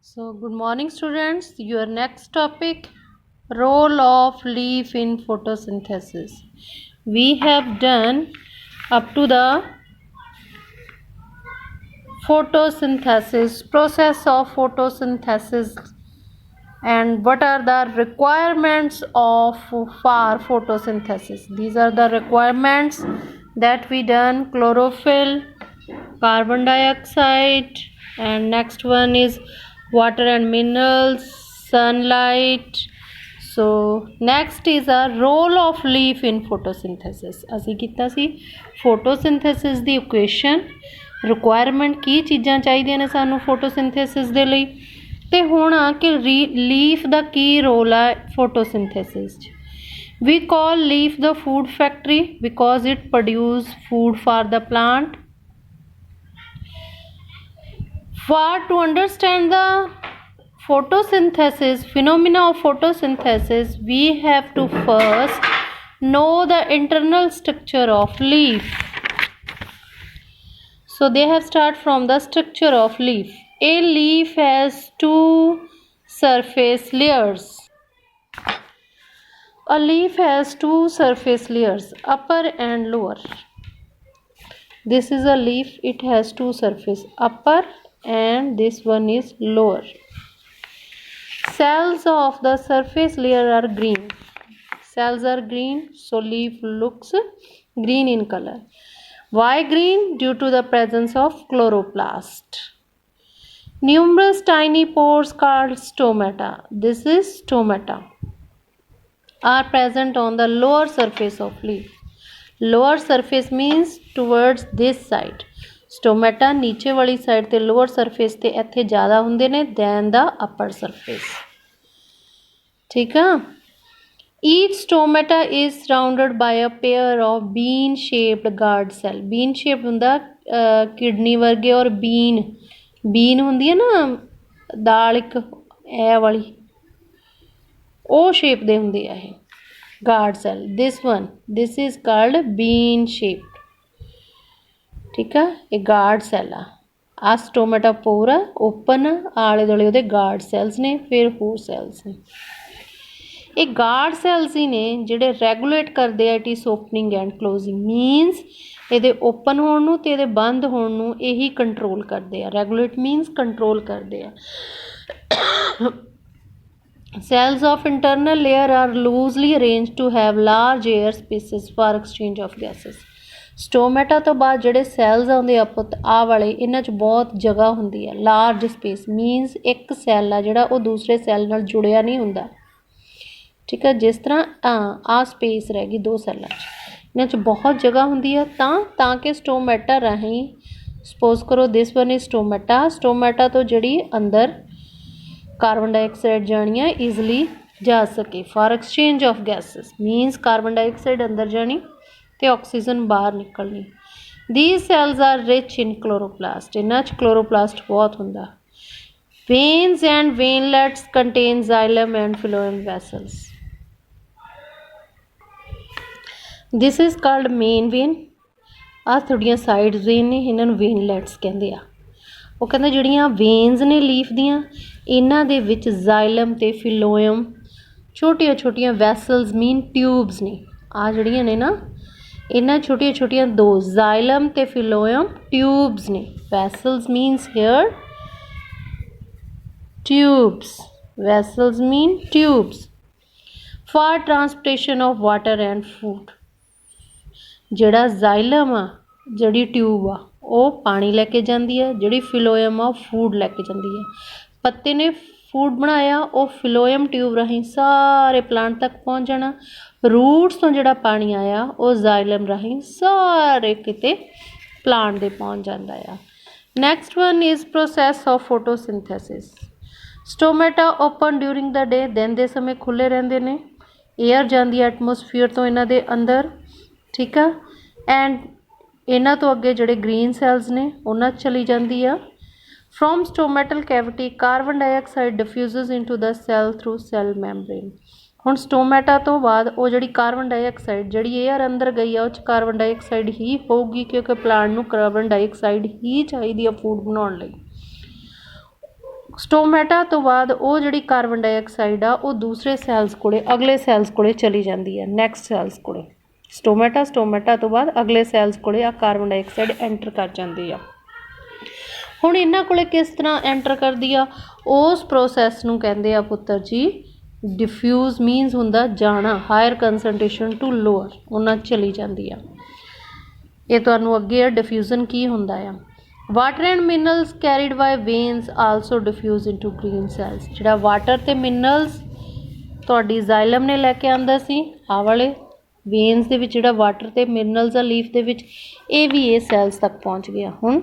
So, good morning, students. Your next topic, role of leaf in photosynthesis. We have done up to the photosynthesis, process of photosynthesis, and what are the requirements of for photosynthesis. These are the requirements that we done: chlorophyll, carbon dioxide, and next one is water and minerals, sunlight. So next is a role of leaf in photosynthesis. ਅਸੀਂ ਕੀਤਾ ਸੀ photosynthesis ਦੀ equation, requirement ਕੀ ਚੀਜ਼ਾਂ ਚਾਹੀਦੀਆਂ ਨੇ ਸਾਨੂੰ photosynthesis ਦੇ ਲਈ, ਤੇ ਹੁਣ ਆ ਕਿ ਲੀਫ ਦਾ ਕੀ ਰੋਲ ਆ photosynthesis 'ਚ. We call leaf the food factory because it produce food for the plant. To understand the photosynthesis, phenomena of photosynthesis, we have to first know the internal structure of leaf. So they have start from the structure of leaf. A leaf has two surface layers. A leaf has two surface layers, upper and lower. This is a leaf, it has two surface, upper and this one is lower. Cells of the surface layer are green. Cells are green, so leaf looks green in color. Why green? Due to the presence of chloroplast. Numerous tiny pores called stomata, this is stomata, are present on the lower surface of leaf. Lower surface means towards this side. Stomata नीचे वाली side ते lower surface ते इत्थे ज़्यादा हुंदे ने than the upper surface. ठीक है. Each stomata is surrounded by a pair of bean-shaped guard cell. Bean-shaped हुंदा किडनी वर्गे और bean हुंदी है ना दाल एक ऐ वाली, ओ shape दे हुंदे आ ये guard cell. This is called bean shaped. ठीक है, ये guard cell आ स्टोमेटा पूरा ओपन आले दुआले ਉਹਦੇ guard cells ने, फिर ਹੋਰ cells ने. ਇਹ guard cells ही ने ਜਿਹੜੇ regulate ਕਰਦੇ ਆ its opening and closing, means ਇਹਦੇ open ਹੋਣ ਨੂੰ ਤੇ ਇਹਦੇ ਬੰਦ ਹੋਣ ਨੂੰ ਇਹੀ control ਕਰਦੇ ਆ. regulate means control ਕਰਦੇ ਆ. Cells of internal layer are loosely arranged to have large air spaces for exchange of gases. Stomata ਤੋਂ ਬਾਅਦ ਜਿਹੜੇ cells ਆਉਂਦੇ ਆ ਪੁੱਤ ਆਹ ਵਾਲੇ, ਇਹਨਾਂ 'ਚ ਬਹੁਤ ਜਗ੍ਹਾ ਹੁੰਦੀ ਆ. large space means ਇੱਕ cell ਆ ਜਿਹੜਾ ਉਹ ਦੂਸਰੇ cell ਨਾਲ ਜੁੜਿਆ ਨਹੀਂ ਹੁੰਦਾ. ਠੀਕ ਹੈ, ਜਿਸ ਤਰ੍ਹਾਂ ਆਹ ਸਪੇਸ ਰਹਿ ਗਈ ਦੋ ਸੈੱਲਾਂ 'ਚ, ਇਹਨਾਂ 'ਚ ਬਹੁਤ ਜਗ੍ਹਾ ਹੁੰਦੀ ਆ ਤਾਂ ਕਿ ਸਟੋਮੈਟਾ ਰਾਹੀਂ, ਸਪੋਜ਼ ਕਰੋ ਦਿਸ ਵਨ ਇਜ਼ ਸਟੋਮੈਟਾ ਤੋਂ ਜਿਹੜੀ ਅੰਦਰ कार्बन डाइऑक्साइड जानी है ईजिली जा सके. For exchange of gases means carbon dioxide अंदर जानी तो ऑक्सीजन बाहर निकलनी. These cells are rich in chloroplast. इन्हां च क्लोरोप्लास्ट बहुत हुंदा. Veins and veinlets contain xylem and phloem vessels. This is called main vein. आ थोड़ियां साइड वेन ने, इन्हां नूं वेनलेट्स कहंदे आ. ਉਹ ਕਹਿੰਦੇ ਜਿਹੜੀਆਂ ਵੇਨਸ ਨੇ ਲੀਫ ਦੀਆਂ, ਇਹਨਾਂ ਦੇ ਵਿੱਚ ਜ਼ਾਈਲਮ ਤੇ ਫਿਲੋਇਮ ਛੋਟੀਆਂ ਛੋਟੀਆਂ ਵੈਸਲਸ ਮੀਨ ਟਿਊਬਸ ਨੇ. ਆ ਜਿਹੜੀਆਂ ਨੇ ਨਾ, ਇਹਨਾਂ ਛੋਟੀਆਂ ਛੋਟੀਆਂ ਦੋ ਜ਼ਾਈਲਮ ਤੇ ਫਿਲੋਇਮ ਟਿਊਬਸ ਨੇ. Vessels means hair tubes. Vessels mean tubes for transportation of water and food. ਜਿਹੜਾ ਜ਼ਾਈਲਮ ਆ, ਜਿਹੜੀ ਟਿਊਬ ਆ, ਉਹ ਪਾਣੀ ਲੈ ਕੇ ਜਾਂਦੀ ਹੈ. ਜਿਹੜੀ ਫਿਲੋਇਮ ਆ ਫੂਡ ਲੈ ਕੇ ਜਾਂਦੀ ਹੈ. ਪੱਤੇ ਨੇ ਫੂਡ ਬਣਾਇਆ, ਉਹ ਫਿਲੋਇਮ ਟਿਊਬ ਰਾਹੀਂ ਸਾਰੇ ਪਲਾਂਟ ਤੱਕ ਪਹੁੰਚ ਜਾਣਾ. ਰੂਟਸ ਤੋਂ ਜਿਹੜਾ ਪਾਣੀ ਆਇਆ ਉਹ ਜ਼ਾਈਲਮ ਰਾਹੀਂ ਸਾਰੇ ਕਿਤੇ ਪਲਾਂਟ ਦੇ ਪਹੁੰਚ ਜਾਂਦਾ ਆ. Next one is process of photosynthesis. Stomata open during the day, ਦਿਨ ਦੇ ਸਮੇਂ ਖੁੱਲ੍ਹੇ ਰਹਿੰਦੇ ਨੇ. ਏਅਰ ਜਾਂਦੀ ਹੈ ਐਟਮੋਸਫੀਅਰ ਤੋਂ ਇਹਨਾਂ ਦੇ ਅੰਦਰ. ਠੀਕ ਆ, ਐਂਡ ਇਹਨਾਂ ਤੋਂ ਅੱਗੇ ਜਿਹੜੇ ਗ੍ਰੀਨ ਸੈਲਸ ਨੇ ਉਹਨਾਂ 'ਚ ਚਲੀ ਜਾਂਦੀ ਆ. From stomatal cavity carbon dioxide diffuses into the cell through cell membrane. ਹੁਣ ਸਟੋਮੈਟਾ ਤੋਂ ਬਾਅਦ ਉਹ ਜਿਹੜੀ ਕਾਰਬਨ ਡਾਈਆਕਸਾਈਡ, ਜਿਹੜੀ ਏਅਰ ਅੰਦਰ ਗਈ ਆ ਉਹ 'ਚ ਕਾਰਬਨ ਡਾਈਆਕਸਾਈਡ ਹੀ ਹੋਊਗੀ, ਕਿਉਂਕਿ ਪਲਾਂਟ ਨੂੰ ਕਾਰਬਨ ਡਾਈਆਕਸਾਈਡ ਹੀ ਚਾਹੀਦੀ ਆ ਫੂਡ ਬਣਾਉਣ ਲਈ. ਸਟੋਮੈਟਾ ਤੋਂ ਬਾਅਦ ਉਹ ਜਿਹੜੀ ਕਾਰਬਨ ਡਾਈਆਕਸਾਈਡ ਆ ਉਹ ਦੂਸਰੇ ਸੈਲਸ ਕੋਲੇ ਅਗਲੇ ਸੈਲਸ ਕੋਲੇ ਚਲੀ ਜਾਂਦੀ ਹੈ, ਨੈਕਸਟ ਸੈਲਸ ਕੋਲੇ। ਸਟੋਮੈਟਾ ਤੋਂ ਬਾਅਦ ਅਗਲੇ ਸੈਲਸ ਕੋਲੇ ਆ ਕਾਰਬਨ ਡਾਈਆਕਸਾਈਡ ਐਂਟਰ ਕਰ ਜਾਂਦੀ ਆ। ਹੁਣ ਇਹਨਾਂ ਕੋਲੇ ਕਿਸ ਤਰ੍ਹਾਂ ਐਂਟਰ ਕਰਦੀ ਆ, ਉਸ ਪ੍ਰੋਸੈਸ ਨੂੰ ਕਹਿੰਦੇ ਆ ਪੁੱਤਰ ਜੀ ਡਿਫਿਊਜ਼, ਮੀਨਸ ਹੁੰਦਾ ਜਾਣਾ, ਹਾਇਰ ਕੰਸਨਟ੍ਰੇਸ਼ਨ ਟੂ ਲੋਅਰ, ਉਹਨਾਂ ਚਲੀ ਜਾਂਦੀ ਆ। ਇਹ ਤੁਹਾਨੂੰ ਅੱਗੇ ਆ ਡਿਫਿਊਜ਼ਨ ਕੀ ਹੁੰਦਾ ਆ। Water and minerals carried by veins also diffuse into green cells. ਜਿਹੜਾ ਵਾਟਰ ਤੇ ਮਿਨਰਲਸ ਤੁਹਾਡੀ ਜ਼ਾਈਲਮ ਨੇ ਲੈ ਕੇ ਆਂਦਾ ਸੀ, ਆਹ ਵਾਲੇ ਵੇਨਸ ਦੇ ਵਿੱਚ ਜਿਹੜਾ ਵਾਟਰ ਤੇ ਮਿਨਰਲਸ ਆ ਲੀਫ ਦੇ ਵਿੱਚ, ਇਹ ਵੀ ਇਹ ਸੈਲਸ ਤੱਕ ਪਹੁੰਚ ਗਿਆ। ਹੁਣ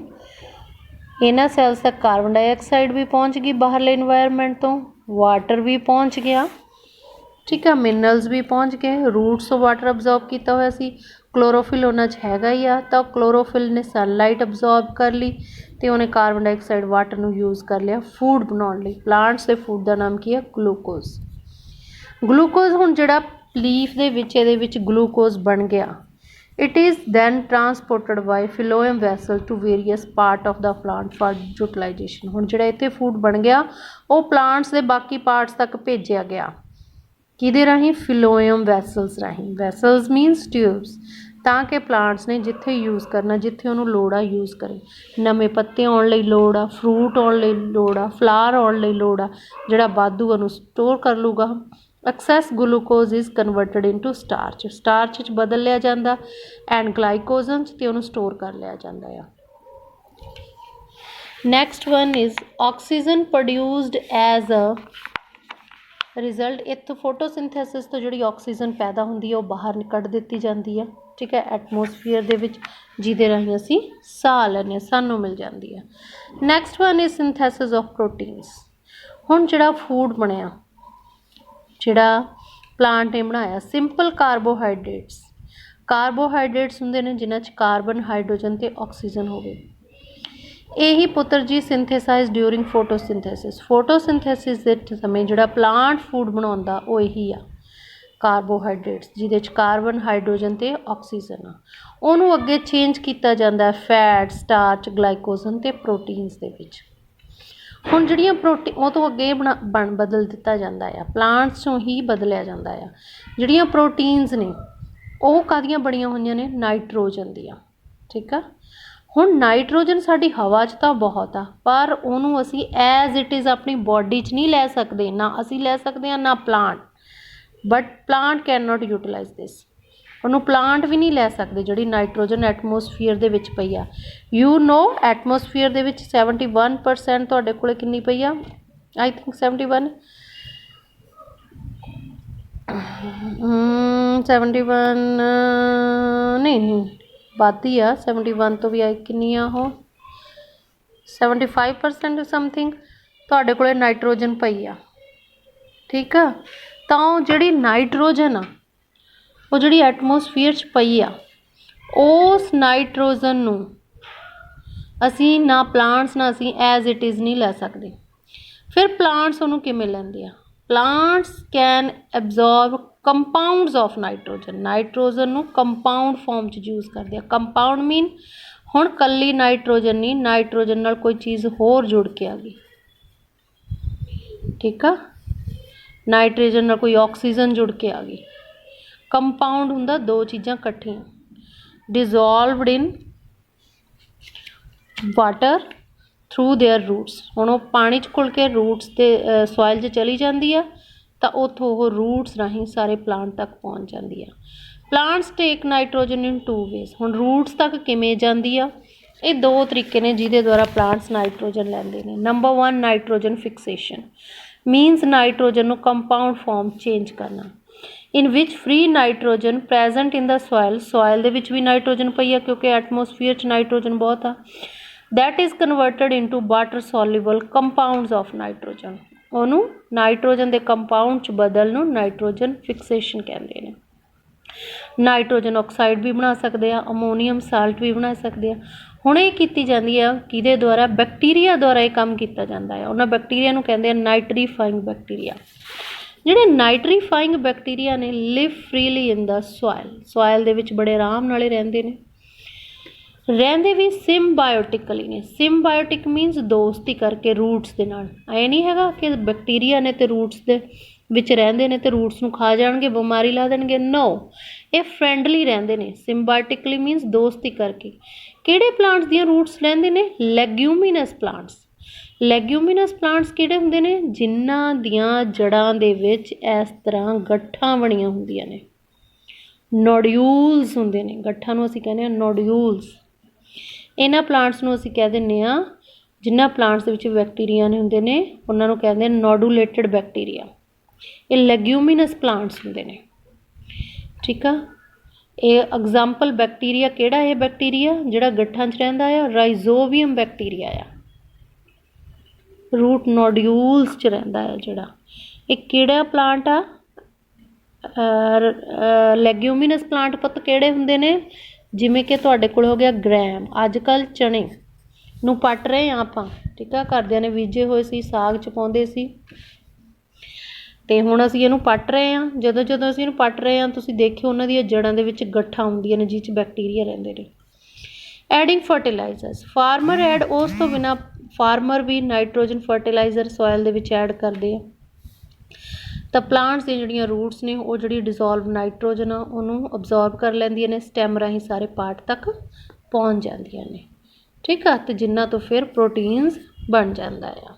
ਇਹਨਾਂ ਸੈਲਸ ਤੱਕ ਕਾਰਬਨ ਡਾਈਆਕਸਾਈਡ ਵੀ ਪਹੁੰਚ ਗਈ ਬਾਹਰਲੇ ਇਨਵਾਇਰਮੈਂਟ ਤੋਂ, ਵਾਟਰ ਵੀ ਪਹੁੰਚ ਗਿਆ, ਠੀਕ ਆ, ਮਿਨਰਲਸ ਵੀ ਪਹੁੰਚ ਗਏ, ਰੂਟਸ ਤੋਂ ਵਾਟਰ ਅਬਜ਼ੋਰਬ ਕੀਤਾ ਹੋਇਆ ਸੀ, ਕਲੋਰੋਫਿਲ ਉਹਨਾਂ 'ਚ ਹੈਗਾ ਹੀ ਆ, ਤਾਂ ਕਲੋਰੋਫਿਲ ਨੇ ਸਨਲਾਈਟ ਅਬਜ਼ੋਰਬ ਕਰ ਲਈ ਅਤੇ ਉਹਨੇ ਕਾਰਬਨ ਡਾਈਆਕਸਾਈਡ ਵਾਟਰ ਨੂੰ ਯੂਜ਼ ਕਰ ਲਿਆ ਫੂਡ ਬਣਾਉਣ ਲਈ। ਪਲਾਂਟਸ ਦੇ ਫੂਡ ਦਾ ਨਾਮ ਕੀ ਹੈ, ਗਲੂਕੋਜ਼। ਗਲੂਕੋਜ਼ ਹੁਣ ਜਿਹੜਾ ਲੀਫ ਦੇ ਵਿੱਚ ਇਹਦੇ ਵਿੱਚ ਗਲੂਕੋਜ਼ ਬਣ ਗਿਆ, it is then transported by phloem vessel to various part of the plant for utilization. ਹੁਣ ਜਿਹੜਾ ਇੱਥੇ ਫੂਡ ਬਣ ਗਿਆ ਉਹ ਪਲਾਂਟਸ ਦੇ ਬਾਕੀ ਪਾਰਟਸ ਤੱਕ ਭੇਜਿਆ ਗਿਆ, ਕਿਹਦੇ ਰਾਹੀਂ, ਫਿਲੋਇਮ ਵੈਸਲਸ ਰਾਹੀਂ। ਵੈਸਲਸ ਮੀਨਸ ਟਿਊਬਸ, ਤਾਂ ਕਿ ਪਲਾਂਟਸ ਨੇ ਜਿੱਥੇ ਯੂਜ਼ ਕਰਨਾ, ਜਿੱਥੇ ਉਹਨੂੰ ਲੋੜ ਆ ਯੂਜ਼ ਕਰੇ। ਨਵੇਂ ਪੱਤੇ ਆਉਣ ਲਈ ਲੋੜ ਆ, ਫਰੂਟ ਆਉਣ ਲਈ ਲੋੜ ਆ, ਫਲਾਰ ਆਉਣ ਲਈ ਲੋੜ ਆ, ਜਿਹੜਾ ਵਾਧੂ ਉਹਨੂੰ ਸਟੋਰ ਕਰ ਲੂਗਾ। Excess glucose is converted into starch, starch 'ਚ ਬਦਲ ਲਿਆ ਜਾਂਦਾ ਐਂਡ ਗਲਾਈਕੋਜਨ 'ਚ, ਅਤੇ ਉਹਨੂੰ ਸਟੋਰ ਕਰ ਲਿਆ ਜਾਂਦਾ ਆ। Next one is oxygen produced as a result. ਇੱਥੋਂ ਫੋਟੋਸਿੰਥੈਸਿਸ ਤੋਂ ਜਿਹੜੀ ਆਕਸੀਜਨ ਪੈਦਾ ਹੁੰਦੀ ਹੈ ਉਹ ਬਾਹਰ ਕੱਢ ਦਿੱਤੀ ਜਾਂਦੀ ਹੈ, ਠੀਕ ਹੈ, ਐਟਮੋਸਫੀਅਰ ਦੇ ਵਿੱਚ, ਜਿਹਦੇ ਰਾਹੀਂ ਅਸੀਂ ਸਾਹ ਲੈਂਦੇ ਹਾਂ, ਸਾਨੂੰ ਮਿਲ ਜਾਂਦੀ ਹੈ। Next one is synthesis of proteins. ਹੁਣ ਜਿਹੜਾ ਫੂਡ ਬਣਿਆ, ਜਿਹੜਾ ਪਲਾਂਟ ਨੇ ਬਣਾਇਆ, ਸਿੰਪਲ ਕਾਰਬੋਹਾਈਡਰੇਟਸ, ਕਾਰਬੋਹਾਈਡਰੇਟਸ ਹੁੰਦੇ ਨੇ ਜਿਨ੍ਹਾਂ 'ਚ ਕਾਰਬਨ, ਹਾਈਡਰੋਜਨ ਅਤੇ ਆਕਸੀਜਨ ਹੋਵੇ। ਇਹੀ ਪੁੱਤਰ ਜੀ ਸਿੰਥੇਸਾਈਜ਼ ਡਿਊਰਿੰਗ ਫੋਟੋਸਿੰਥੈਸਿਸ। ਫੋਟੋਸਿੰਥੈਸਿਸ ਦੇ ਸਮੇਂ ਜਿਹੜਾ ਪਲਾਂਟ ਫੂਡ ਬਣਾਉਂਦਾ ਉਹ ਇਹੀ ਆ, ਕਾਰਬੋਹਾਈਡਰੇਟਸ, ਜਿਹਦੇ 'ਚ ਕਾਰਬਨ, ਹਾਈਡਰੋਜਨ ਅਤੇ ਆਕਸੀਜਨ ਆ। ਉਹਨੂੰ ਅੱਗੇ ਚੇਂਜ ਕੀਤਾ ਜਾਂਦਾ ਫੈਟ, ਸਟਾਰਚ, ਗਲਾਈਕੋਜਨ ਅਤੇ ਪ੍ਰੋਟੀਨਸ ਦੇ ਵਿੱਚ। ਹੁਣ ਜਿਹੜੀਆਂ ਉਹ ਤੋਂ ਅੱਗੇ ਬਦਲ ਦਿੱਤਾ ਜਾਂਦਾ ਆ, ਪਲਾਂਟਸ 'ਚੋਂ ਹੀ ਬਦਲਿਆ ਜਾਂਦਾ ਆ। ਜਿਹੜੀਆਂ ਪ੍ਰੋਟੀਨਸ ਨੇ ਉਹ ਕਾਹਦੀਆਂ ਬਣੀਆਂ ਹੋਈਆਂ ਨੇ, ਨਾਈਟ੍ਰੋਜਨ ਦੀਆਂ, ਠੀਕ ਆ। ਹੁਣ ਨਾਈਟ੍ਰੋਜਨ ਸਾਡੀ ਹਵਾ 'ਚ ਤਾਂ ਬਹੁਤ ਆ, ਪਰ ਉਹਨੂੰ ਅਸੀਂ ਐਜ਼ ਇਟ ਇਜ਼ ਆਪਣੀ ਬੋਡੀ 'ਚ ਨਹੀਂ ਲੈ ਸਕਦੇ, ਨਾ ਅਸੀਂ ਲੈ ਸਕਦੇ ਹਾਂ ਨਾ plant, but plant can not utilize this. ਉਹਨੂੰ ਪਲਾਂਟ ਵੀ ਨਹੀਂ ਲੈ ਸਕਦੇ ਜਿਹੜੀ ਨਾਈਟ੍ਰੋਜਨ ਐਟਮੋਸਫੀਅਰ ਦੇ ਵਿੱਚ ਪਈ ਆ। ਯੂ ਨੋ ਐਟਮੋਸਫੀਅਰ ਦੇ ਵਿੱਚ 71% ਤੁਹਾਡੇ ਕੋਲ ਕਿੰਨੀ ਪਈ ਆ, ਆਈ ਥਿੰਕ 71 ਨਹੀਂ ਵੱਧਦੀ ਆ, 71 ਤੋਂ ਵੀ ਕਿੰਨੀ ਆ ਉਹ 75% ਸਮਥਿੰਗ ਤੁਹਾਡੇ ਕੋਲ ਨਾਈਟ੍ਰੋਜਨ ਪਈ ਆ, ਠੀਕ ਆ। ਤਾਂ ਉਹ ਜਿਹੜੀ ਨਾਈਟ੍ਰੋਜਨ ਆ ਉਹ ਜਿਹੜੀ ਐਟਮੋਸਫੀਅਰ 'ਚ ਪਈ ਆ, ਉਸ ਨਾਈਟ੍ਰੋਜਨ ਨੂੰ ਅਸੀਂ ਨਾ ਪਲਾਂਟਸ ਨਾ ਅਸੀਂ ਐਜ਼ ਇਟ ਇਜ਼ ਨਹੀਂ ਲੈ ਸਕਦੇ। ਫਿਰ ਪਲਾਂਟਸ ਉਹਨੂੰ ਕਿਵੇਂ ਲੈਂਦੇ ਆ, plants can absorb compounds of nitrogen. Nitrogen ਨੂੰ ਕੰਪਾਊਂਡ ਫਾਰਮ 'ਚ ਯੂਜ਼ ਕਰਦੇ ਆ। ਕੰਪਾਊਂਡ ਮੀਨ ਹੁਣ ਕੱਲੀ ਨਾਈਟ੍ਰੋਜਨ ਨਹੀਂ, ਨਾਈਟ੍ਰੋਜਨ ਨਾਲ ਕੋਈ ਚੀਜ਼ ਹੋਰ ਜੁੜ ਕੇ ਆ ਗਈ, ਠੀਕ ਆ, ਨਾਈਟ੍ਰੋਜਨ ਨਾਲ ਕੋਈ ਆਕਸੀਜਨ ਜੁੜ ਕੇ ਆ ਗਈ। ਕੰਪਾਊਂਡ ਹੁੰਦਾ ਦੋ ਚੀਜ਼ਾਂ ਇਕੱਠੀਆਂ, ਡਿਜ਼ੋਲਵਡ ਇਨ ਵਾਟਰ ਥਰੂ ਦੇਅਰ ਰੂਟਸ। ਹੁਣ ਉਹ ਪਾਣੀ 'ਚ ਘੁਲ ਕੇ ਰੂਟਸ ਦੇ ਸੋਇਲ 'ਚ ਚਲੀ ਜਾਂਦੀ ਆ, ਤਾਂ ਉੱਥੋਂ ਉਹ ਰੂਟਸ ਰਾਹੀਂ ਸਾਰੇ ਪਲਾਂਟ ਤੱਕ ਪਹੁੰਚ ਜਾਂਦੀ ਆ। ਪਲਾਂਟਸ ਟੇਕ ਨਾਈਟ੍ਰੋਜਨ ਇਨ 2 ਵੇਜ਼। ਹੁਣ ਰੂਟਸ ਤੱਕ ਕਿਵੇਂ ਜਾਂਦੀ ਆ, ਇਹ ਦੋ ਤਰੀਕੇ ਨੇ ਜਿਹਦੇ ਦੁਆਰਾ ਪਲਾਂਟਸ ਨਾਈਟ੍ਰੋਜਨ ਲੈਂਦੇ ਨੇ। Number 1 nitrogen fixation, means nitrogen ਨੂੰ ਕੰਪਾਊਂਡ ਫਾਰਮ ਚੇਂਜ ਕਰਨਾ, ਇਨ ਵਿਚ ਫ੍ਰੀ ਨਾਈਟ੍ਰੋਜਨ ਪ੍ਰੈਜੈਂਟ ਇਨ ਦਾ ਸੋਇਲ ਦੇ ਵਿੱਚ ਵੀ ਨਾਈਟ੍ਰੋਜਨ ਪਈ ਆ ਕਿਉਂਕਿ ਐਟਮੋਸਫੀਅਰ 'ਚ ਨਾਈਟ੍ਰੋਜਨ ਬਹੁਤ ਆ, that is converted into water soluble compounds of nitrogen। ਉਹਨੂੰ ਨਾਈਟ੍ਰੋਜਨ ਦੇ ਕੰਪਾਊਂਡ 'ਚ ਬਦਲ ਨੂੰ ਨਾਈਟ੍ਰੋਜਨ ਫਿਕਸੇਸ਼ਨ ਕਹਿੰਦੇ ਨੇ। ਨਾਈਟ੍ਰੋਜਨ ਆਕਸਾਈਡ ਵੀ ਬਣਾ ਸਕਦੇ ਆ, ਅਮੋਨੀਅਮ ਸਾਲਟ ਵੀ ਬਣਾ ਸਕਦੇ ਆ। ਹੁਣ ਇਹ ਕੀਤੀ ਜਾਂਦੀ ਆ ਕਿਹਦੇ ਦੁਆਰਾ, ਬੈਕਟੀਰੀਆ ਦੁਆਰਾ ਇਹ ਕੰਮ ਕੀਤਾ ਜਾਂਦਾ ਹੈ। ਉਹਨਾਂ ਬੈਕਟੀਰੀਆ ਨੂੰ ਕਹਿੰਦੇ ਆ ਨਾਈਟਰੀਫਾਈਂਗ ਬੈਕਟੀਰੀਆ। ਜਿਹੜੇ ਨਾਈਟਰੀਫਾਈਂਗ ਬੈਕਟੀਰੀਆ ਨੇ ਲਿਵ ਫਰੀਲੀ ਇਨ ਦਾ ਸੋਇਲ ਦੇ ਵਿੱਚ ਬੜੇ ਆਰਾਮ ਨਾਲ ਰਹਿੰਦੇ ਨੇ। ਰਹਿੰਦੇ ਵੀ ਸਿੰਬਾਇਓਟਿਕਲੀ ਨੇ। ਸਿੰਬਾਇਓਟਿਕ ਮੀਨਸ ਦੋਸਤੀ ਕਰਕੇ ਰੂਟਸ ਦੇ ਨਾਲ। ਐ ਨਹੀਂ ਹੈਗਾ ਕਿ ਬੈਕਟੀਰੀਆ ਨੇ ਤੇ ਰੂਟਸ ਦੇ ਵਿੱਚ ਰਹਿੰਦੇ ਨੇ ਤੇ ਰੂਟਸ ਨੂੰ ਖਾ ਜਾਣਗੇ, ਬਿਮਾਰੀ ਲਾ ਦੇਣਗੇ। ਨੋ, ਇਹ ਫਰੈਂਡਲੀ ਰਹਿੰਦੇ ਨੇ। ਸਿੰਬਾਇਓਟਿਕਲੀ ਮੀਨਸ ਦੋਸਤੀ ਕਰਕੇ। ਕਿਹੜੇ ਪਲਾਂਟਸ ਦੀਆਂ ਰੂਟਸ ਰਹਿੰਦੇ ਨੇ? ਲੈਗਿਊਮੀਨਸ ਪਲਾਂਟਸ। ਲੈਗਿਊਮੀਨਸ ਪਲਾਂਟਸ ਕਿਹੜੇ ਹੁੰਦੇ ਨੇ? ਜਿਨ੍ਹਾਂ ਦੀਆਂ ਜੜ੍ਹਾਂ ਦੇ ਵਿੱਚ ਇਸ ਤਰ੍ਹਾਂ ਗੱਠਾਂ ਬਣੀਆਂ ਹੁੰਦੀਆਂ ਨੇ, ਨੋਡਿਊਲਸ ਹੁੰਦੇ ਨੇ। ਗੱਠਾਂ ਨੂੰ ਅਸੀਂ ਕਹਿੰਦੇ ਹਾਂ ਨੋਡਿਊਲਸ। ਇਹਨਾਂ ਪਲਾਂਟਸ ਨੂੰ ਅਸੀਂ ਕਹਿ ਦਿੰਦੇ ਹਾਂ, ਜਿਨ੍ਹਾਂ ਪਲਾਂਟਸ ਦੇ ਵਿੱਚ ਬੈਕਟੀਰੀਆ ਨੇ ਹੁੰਦੇ ਨੇ ਉਹਨਾਂ ਨੂੰ ਕਹਿੰਦੇ ਨੇ ਨੋਡੂਲੇਟਡ ਬੈਕਟੀਰੀਆ। ਇਹ ਲੈਗਿਊਮੀਨਸ ਪਲਾਂਟਸ ਹੁੰਦੇ ਨੇ, ਠੀਕ ਆ। ਇਹ ਐਗਜ਼ਾਮਪਲ ਬੈਕਟੀਰੀਆ ਕਿਹੜਾ? ਇਹ ਬੈਕਟੀਰੀਆ ਜਿਹੜਾ ਗੱਠਾਂ 'ਚ ਰਹਿੰਦਾ ਆ, ਰਾਈਜ਼ੋਬੀਅਮ ਬੈਕਟੀਰੀਆ ਆ, ਰੂਟ ਨੋਡਿਊਲਸ 'ਚ ਰਹਿੰਦਾ ਹੈ ਜਿਹੜਾ। ਇਹ ਕਿਹੜਾ ਪਲਾਂਟ ਆ? ਲੈਗਿਊਮੀਨਸ ਪਲਾਂਟ ਪੁੱਤ ਕਿਹੜੇ ਹੁੰਦੇ ਨੇ? ਜਿਵੇਂ ਕਿ ਤੁਹਾਡੇ ਕੋਲ ਹੋ ਗਿਆ ਗ੍ਰੈਮ। ਅੱਜ ਕੱਲ੍ਹ ਚਣੇ ਨੂੰ ਪੱਟ ਰਹੇ ਹਾਂ ਆਪਾਂ, ਠੀਕ ਆ। ਘਰਦਿਆਂ ਨੇ ਬੀਜੇ ਹੋਏ ਸੀ, ਸਾਗ 'ਚ ਪਾਉਂਦੇ ਸੀ, ਅਤੇ ਹੁਣ ਅਸੀਂ ਇਹਨੂੰ ਪੱਟ ਰਹੇ ਹਾਂ। ਜਦੋਂ ਜਦੋਂ ਅਸੀਂ ਇਹਨੂੰ ਪੱਟ ਰਹੇ ਹਾਂ, ਤੁਸੀਂ ਦੇਖਿਓ ਉਹਨਾਂ ਦੀਆਂ ਜੜ੍ਹਾਂ ਦੇ ਵਿੱਚ ਗੱਠਾਂ ਹੁੰਦੀਆਂ ਨੇ ਜਿਹ 'ਚ ਬੈਕਟੀਰੀਆ ਰਹਿੰਦੇ ਨੇ। ਐਡਿੰਗ ਫਰਟੀਲਾਈਜ਼ਰਸ, ਫਾਰਮਰ ਐਡ, ਉਸ ਤੋਂ ਬਿਨਾਂ ਫਾਰਮਰ ਵੀ ਨਾਈਟ੍ਰੋਜਨ ਫਰਟੀਲਾਈਜ਼ਰ ਸੋਇਲ ਦੇ ਵਿੱਚ ਐਡ ਕਰਦੇ ਆ। ਤਾਂ ਪਲਾਂਟਸ ਦੀਆਂ ਜਿਹੜੀਆਂ ਰੂਟਸ ਨੇ ਉਹ ਜਿਹੜੀ ਡਿਜ਼ੋਲਵ ਨਾਈਟ੍ਰੋਜਨ ਆ ਉਹਨੂੰ ਅਬਜ਼ੋਰਬ ਕਰ ਲੈਂਦੀਆਂ ਨੇ, ਸਟੈਮ ਰਾਹੀਂ ਸਾਰੇ ਪਾਰਟ ਤੱਕ ਪਹੁੰਚ ਜਾਂਦੀਆਂ ਨੇ, ਠੀਕ ਆ। ਅਤੇ ਜਿਨ੍ਹਾਂ ਤੋਂ ਫਿਰ ਪ੍ਰੋਟੀਨਸ ਬਣ ਜਾਂਦਾ ਆ।